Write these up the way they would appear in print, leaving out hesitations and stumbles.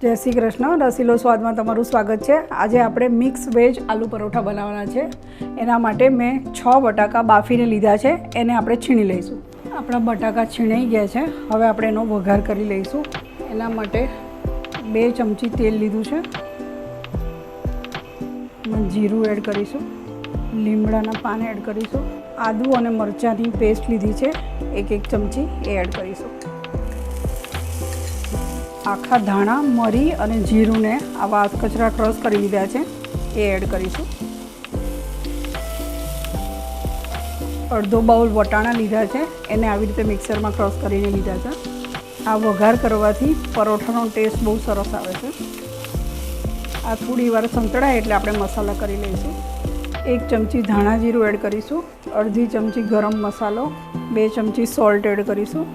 જય શ્રી કૃષ્ણ. રસીલો સ્વાદમાં તમારું સ્વાગત છે. આજે આપણે મિક્સ વેજ આલુ પરોઠા બનાવવાના છે. એના માટે મેં 6 બટાકા બાફીને લીધા છે. એને આપણે છીણી લઈશું. આપણા બટાકા છીણાઈ ગયા છે. હવે આપણે એનો વઘાર કરી લઈશું. એના માટે 2 ચમચી તેલ લીધું છે. જીરું એડ કરીશું. લીમડાના પાન એડ કરીશું. આદુ અને મરચાંની પેસ્ટ લીધી છે 1 ચમચી, એ એડ કરીશું. આખા ધાણા, મરી અને જીરુંને આવા કચરા ક્રશ કરી લીધા છે, એ એડ કરીશું. અડધો બાઉલ વટાણા લીધા છે, એને આવી રીતે મિક્સરમાં ક્રશ કરીને લીધા છે. આ વઘાર કરવાથી પરોઠાનો ટેસ્ટ બહુ સરસ આવે છે. આ થોડી વાર સંતળાય એટલે આપણે મસાલા કરી લઈશું. 1 ચમચી ધાણા જીરું એડ કરીશું. અડધી ચમચી ગરમ મસાલો, 2 ચમચી સોલ્ટ એડ કરીશું.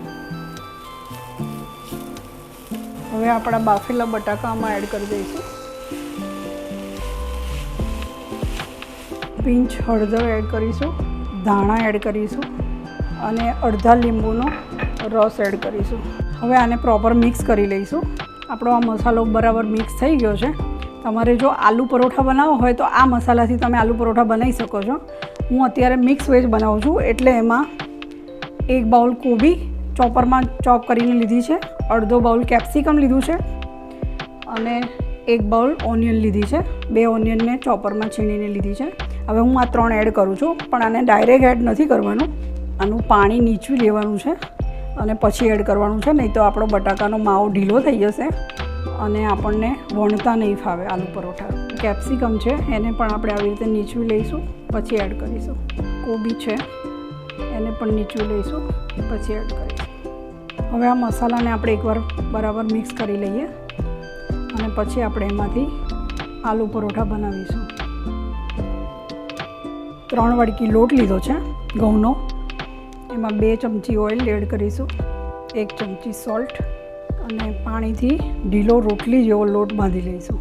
હવે આપણા બાફેલા બટાકામાં એડ કરી દઈશું. પિંચ હળદર એડ કરીશું. ધાણા એડ કરીશું અને અડધા લીંબુનો રસ એડ કરીશું. હવે આને પ્રોપર મિક્સ કરી લઈશું. આપણો આ મસાલો બરાબર મિક્સ થઈ ગયો છે. તમારે જો આલુ પરોઠા બનાવવા હોય તો આ મસાલાથી તમે આલુ પરોઠા બનાવી શકો છો. હું અત્યારે મિક્સ વેજ બનાવું છું એટલે એમાં 1 બાઉલ કોબી ચોપરમાં ચોપ કરીને લીધી છે, અડધો બાઉલ કેપ્સિકમ લીધું છે અને 1 બાઉલ ઓનિયન લીધી છે. 2 ઓનિયનને ચોપરમાં છીણીને લીધી છે. હવે હું આ 3 એડ કરું છું, પણ આને ડાયરેક્ટ એડ નથી કરવાનું. આનું પાણી નીચવી લેવાનું છે અને પછી એડ કરવાનું છે, નહીં તો આપણો બટાકાનો માવો ઢીલો થઈ જશે અને આપણને વણતા નહીં ફાવે આલુ પરોઠા. કેપ્સિકમ છે એને પણ આપણે આવી રીતે નીચવી લઈશું, પછી એડ કરીશું. કોબી છે એને પણ નીચવી લઈશું, પછી એડ કરીશું. હવે આ મસાલાને આપણે એકવાર બરાબર મિક્સ કરી લઈએ અને પછી આપણે એમાંથી આલુ પરોઠા બનાવીશું. 3 વાડકી લોટ લીધો છે ઘઉંનો, એમાં 2 ચમચી ઓઇલ એડ કરીશું, 1 ચમચી સોલ્ટ અને પાણીથી ઢીલો રોટલી જેવો લોટ બાંધી લઈશું.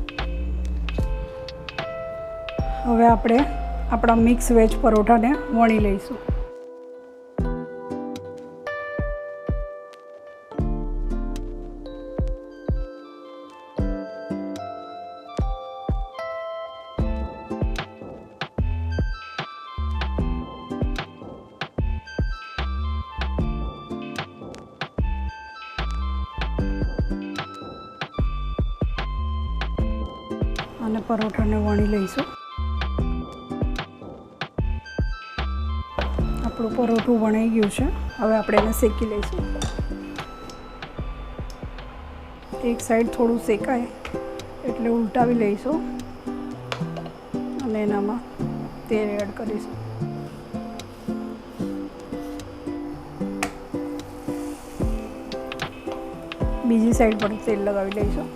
હવે આપણે આપણા મિક્સ વેજ પરોઠાને વણી લઈશું. અને પરોઠાને વણી લઈશું. આપણું પરોઠું વણાઈ ગયું છે. હવે આપણે એને શેકી લઈશું. એક સાઈડ થોડું શેકાય એટલે ઉલટાવી લઈશું અને એનામાં તેલ એડ કરીશું. બીજી સાઈડ પર તેલ લગાવી લઈશું.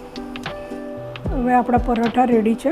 હવે આપણા પરોઠા રેડી છે.